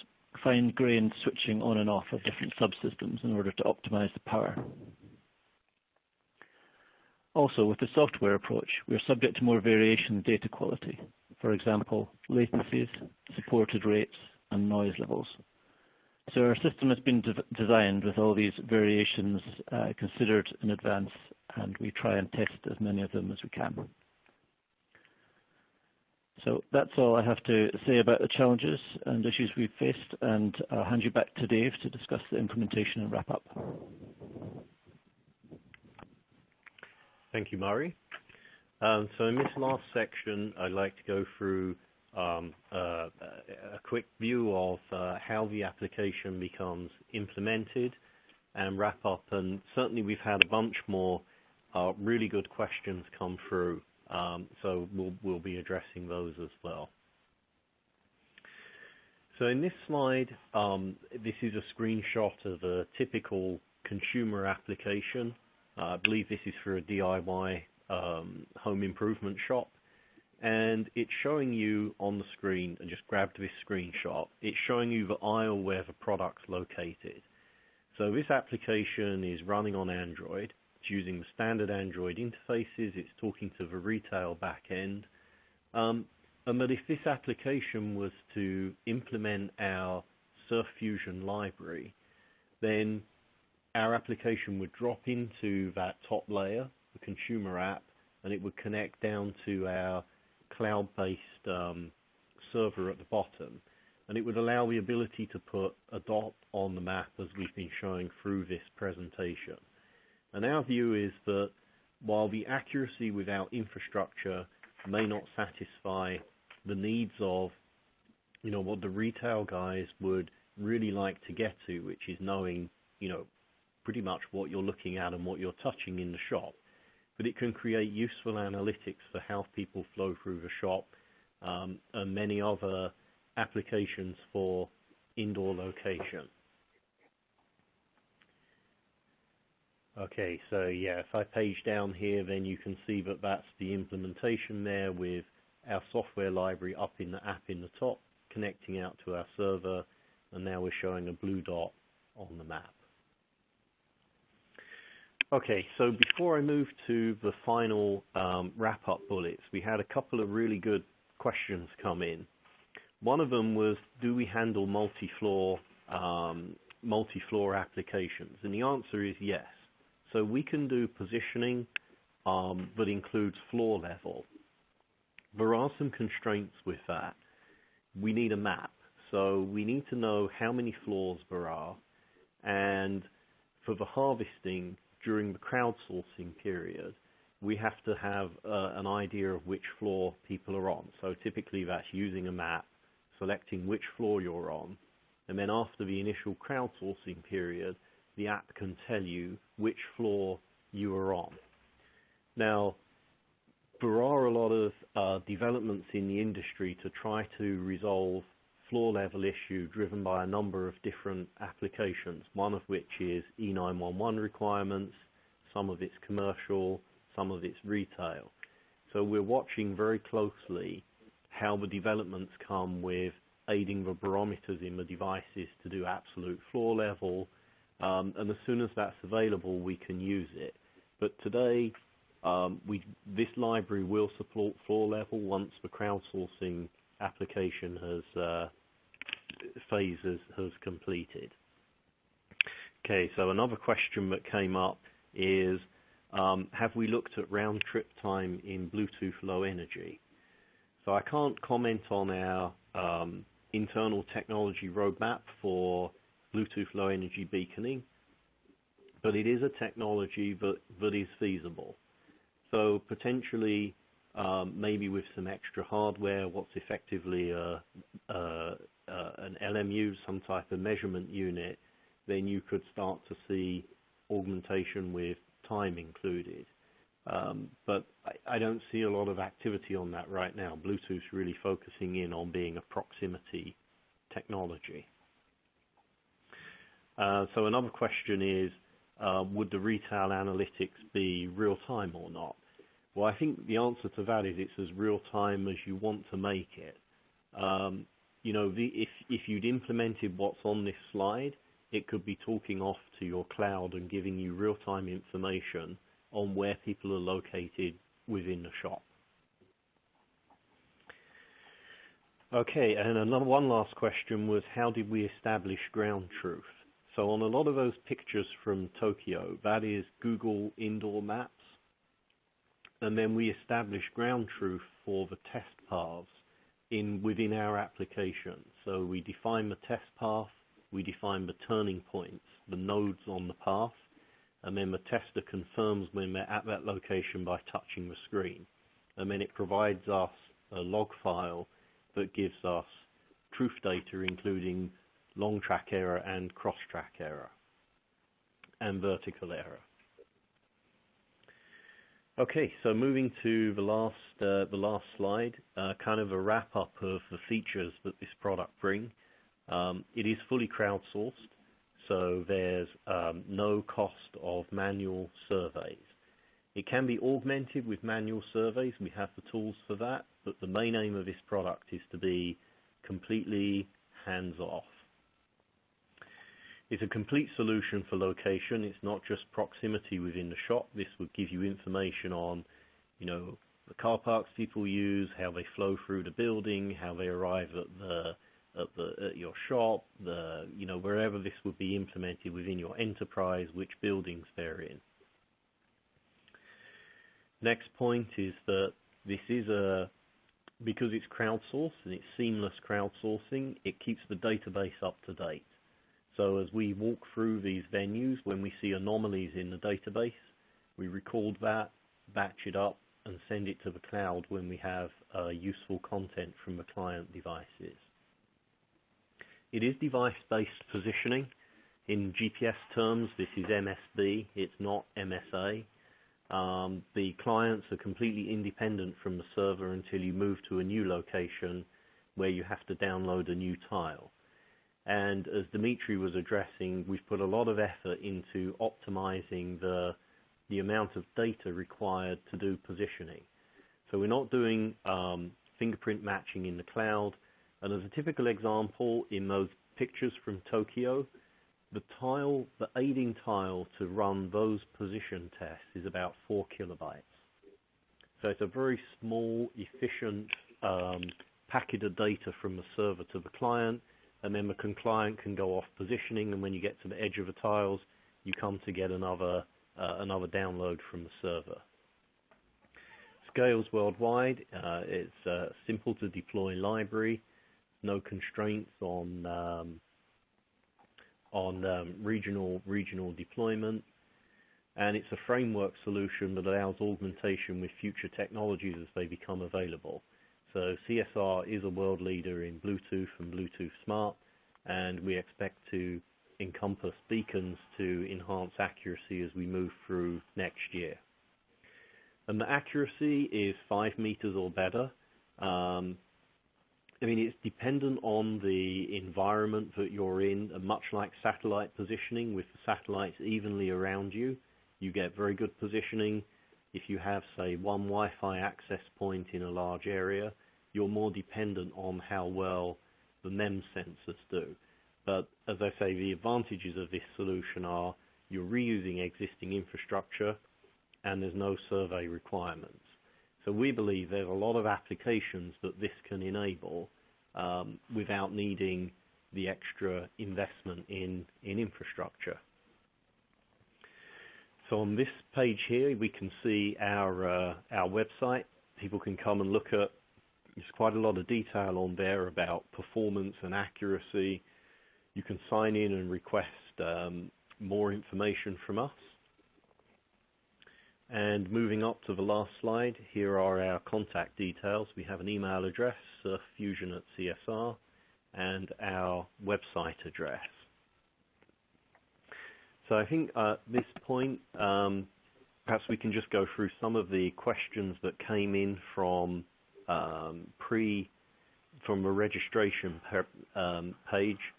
fine-grained switching on and off of different subsystems in order to optimize the power. Also, with the software approach, we are subject to more variation in data quality. For example, latencies, supported rates, and noise levels. So our system has been designed with all these variations considered in advance, and we try and test as many of them as we can. So that's all I have to say about the challenges and issues we've faced, and I'll hand you back to Dave to discuss the implementation and wrap up. Thank you, Murray. So in this last section, I'd like to go through a quick view of how the application becomes implemented and wrap up. And certainly we've had a bunch more really good questions come through, so we'll be addressing those as well. So in this slide, this is a screenshot of a typical consumer application. I believe this is for a DIY home improvement shop. And it's showing you on the screen, and just grabbed this screenshot, it's showing you the aisle where the product's located. So this application is running on Android. It's using the standard Android interfaces. It's talking to the retail backend. But if this application was to implement our SiRFusion library, then our application would drop into that top layer, the consumer app, and it would connect down to our cloud-based server at the bottom. And it would allow the ability to put a dot on the map as we've been showing through this presentation. And our view is that while the accuracy without infrastructure may not satisfy the needs of, what the retail guys would really like to get to, which is knowing, pretty much what you're looking at and what you're touching in the shop, but it can create useful analytics for how people flow through the shop, and many other applications for indoor location. Okay, so yeah, if I page down here, then you can see that that's the implementation there with our software library up in the app in the top, connecting out to our server, and now we're showing a blue dot on the map. Okay, so before I move to the final wrap-up bullets, we had a couple of really good questions come in. One of them was, do we handle multi-floor applications? And the answer is yes. So we can do positioning that includes floor level. There are some constraints with that. We need a map. So we need to know how many floors there are. And for the harvesting during the crowdsourcing period, we have to have an idea of which floor people are on. So typically that's using a map, selecting which floor you're on, and then after the initial crowdsourcing period, the app can tell you which floor you are on. Now, there are a lot of developments in the industry to try to resolve floor level issue driven by a number of different applications, one of which is E911 requirements, some of it's commercial, some of it's retail. So we're watching very closely how the developments come with aiding the barometers in the devices to do absolute floor level, and as soon as that's available, we can use it. But today, this library will support floor level once the crowdsourcing application has completed. Okay, so another question that came up is, have we looked at round trip time in Bluetooth Low Energy? So I can't comment on our internal technology roadmap for Bluetooth Low Energy beaconing, but it is a technology that is feasible. So potentially, maybe with some extra hardware, what's effectively an LMU, some type of measurement unit, then you could start to see augmentation with time included. But I don't see a lot of activity on that right now. Bluetooth's really focusing in on being a proximity technology. So another question is, would the retail analytics be real-time or not? Well, I think the answer to that is it's as real-time as you want to make it. If you'd implemented what's on this slide, it could be talking off to your cloud and giving you real-time information on where people are located within the shop. Okay, and one last question was, how did we establish ground truth? So on a lot of those pictures from Tokyo, that is Google indoor maps. And then we established ground truth for the test paths within our application. So we define the test path, we define the turning points, the nodes on the path, and then the tester confirms when they're at that location by touching the screen. And then it provides us a log file that gives us truth data, including long track error and cross track error and vertical error. Okay, so moving to the last slide, kind of a wrap up of the features that this product brings. It is fully crowdsourced, so there's no cost of manual surveys. It can be augmented with manual surveys. We have the tools for that, but the main aim of this product is to be completely hands-off. It's a complete solution for location. It's not just proximity within the shop. This would give you information on, the car parks people use, how they flow through the building, how they arrive at your shop, wherever this would be implemented within your enterprise, which buildings they're in. Next point is that this is because it's crowdsourced and it's seamless crowdsourcing, it keeps the database up to date. So as we walk through these venues, when we see anomalies in the database, we record that, batch it up, and send it to the cloud when we have useful content from the client devices. It is device-based positioning. In GPS terms, this is MSB, it's not MSA. The clients are completely independent from the server until you move to a new location where you have to download a new tile. And as Dimitri was addressing, we've put a lot of effort into optimizing the amount of data required to do positioning. So we're not doing fingerprint matching in the cloud. And as a typical example, in those pictures from Tokyo, the aiding tile to run those position tests is about 4 kilobytes. So it's a very small, efficient packet of data from the server to the client, and then the client can go off positioning, and when you get to the edge of the tiles, you come to get another download from the server. Scales worldwide. It's simple to deploy library, no constraints on regional deployment, and it's a framework solution that allows augmentation with future technologies as they become available. So CSR is a world leader in Bluetooth and Bluetooth Smart, and we expect to encompass beacons to enhance accuracy as we move through next year. And the accuracy is 5 meters or better. It's dependent on the environment that you're in, and much like satellite positioning, with the satellites evenly around you, you get very good positioning. If you have, say, one Wi-Fi access point in a large area, you're more dependent on how well the MEMS sensors do. But as I say, the advantages of this solution are you're reusing existing infrastructure and there's no survey requirements. So we believe there's a lot of applications that this can enable without needing the extra investment in infrastructure. So on this page here, we can see our website. People can come and look at, there's quite a lot of detail on there about performance and accuracy. You can sign in and request more information from us. And moving up to the last slide, here are our contact details. We have an email address, SiRFusion@CSR, and our website address. So I think at this point, perhaps we can just go through some of the questions that came in from the registration page.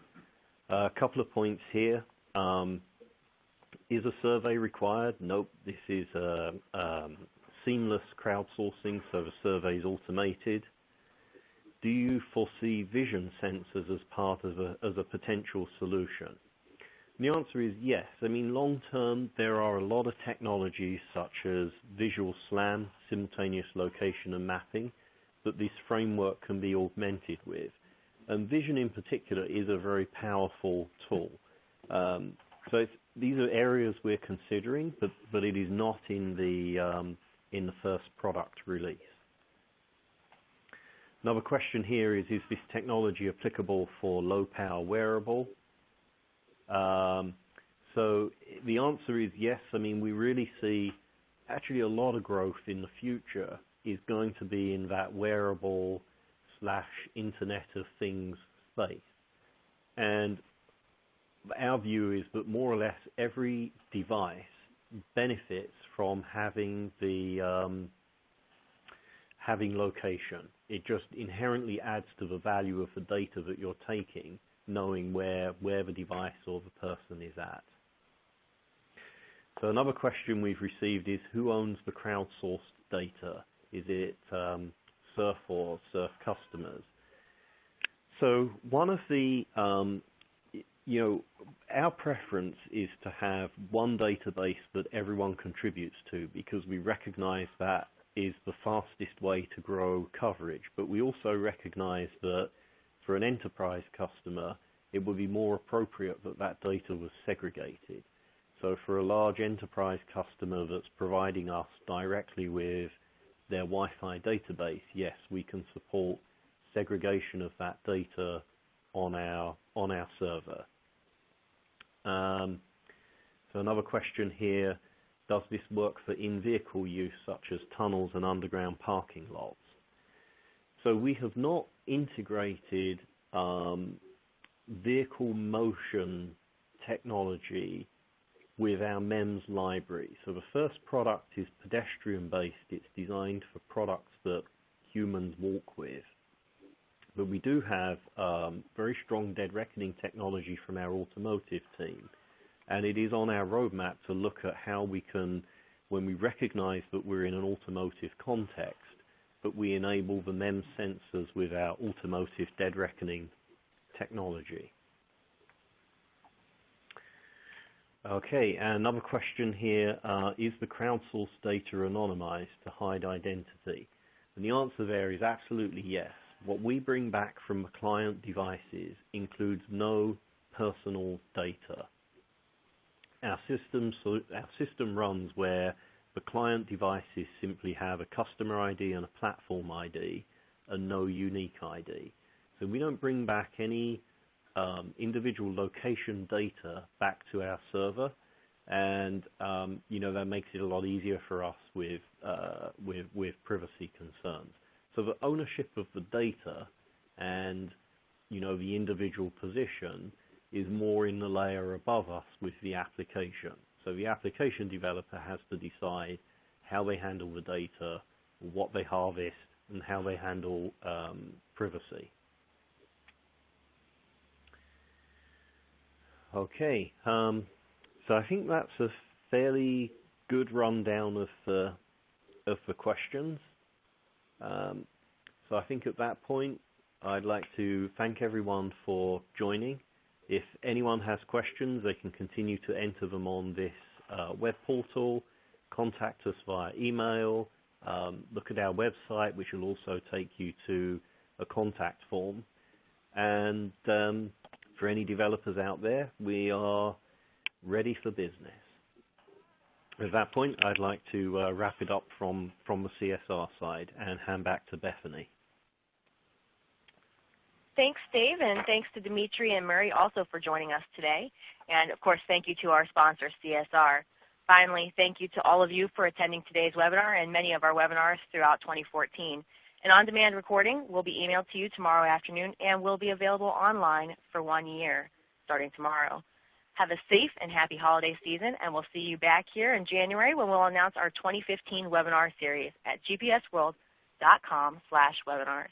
A couple of points here. Is a survey required? Nope. This is seamless crowdsourcing, so the survey is automated. Do you foresee vision sensors as part of a potential solution? And the answer is yes. Long term, there are a lot of technologies such as visual SLAM, simultaneous location and mapping, that this framework can be augmented with. And vision in particular is a very powerful tool. These are areas we're considering, but it is not in the first product release. Another question here is this technology applicable for low-power wearable? So the answer is yes. I mean, we really see actually a lot of growth in the future is going to be in that wearable / Internet of Things space. And our view is that more or less every device benefits from having having location. It just inherently adds to the value of the data that you're taking, knowing where the device or the person is at. So another question we've received is, who owns the crowdsourced data? Is it SiRF or SiRF customers? So one of the, our preference is to have one database that everyone contributes to, because we recognize that is the fastest way to grow coverage. But we also recognize that for an enterprise customer, it would be more appropriate that that data was segregated. So for a large enterprise customer that's providing us directly with their Wi-Fi database, yes, we can support segregation of that data on our server. So another question here, does this work for in-vehicle use such as tunnels and underground parking lots? So we have not integrated vehicle motion technology with our MEMS library. So the first product is pedestrian based. It's designed for products that humans walk with. But we do have very strong dead reckoning technology from our automotive team. And it is on our roadmap to look at how we can, when we recognize that we're in an automotive context, but we enable the MEMS sensors with our automotive dead reckoning technology. Okay, and another question here, is the crowdsourced data anonymized to hide identity? And the answer there is absolutely yes. What we bring back from the client devices includes no personal data. Our system runs where the client devices simply have a customer ID and a platform ID and no unique ID. So we don't bring back any individual location data back to our server, and that makes it a lot easier for us with privacy concerns. So the ownership of the data and the individual position is more in the layer above us with the application. So the application developer has to decide how they handle the data, what they harvest, and how they handle privacy. Okay, so I think that's a fairly good rundown of the questions. So I think at that point, I'd like to thank everyone for joining. If anyone has questions, they can continue to enter them on this web portal, contact us via email, look at our website, which will also take you to a contact form. And for any developers out there, we are ready for business. At that point, I'd like to wrap it up from the CSR side and hand back to Bethany. Thanks, Dave, and thanks to Dimitri and Murray also for joining us today. And, of course, thank you to our sponsor, CSR. Finally, thank you to all of you for attending today's webinar and many of our webinars throughout 2014. An on-demand recording will be emailed to you tomorrow afternoon and will be available online for 1 year starting tomorrow. Have a safe and happy holiday season, and we'll see you back here in January when we'll announce our 2015 webinar series at gpsworld.com/webinars.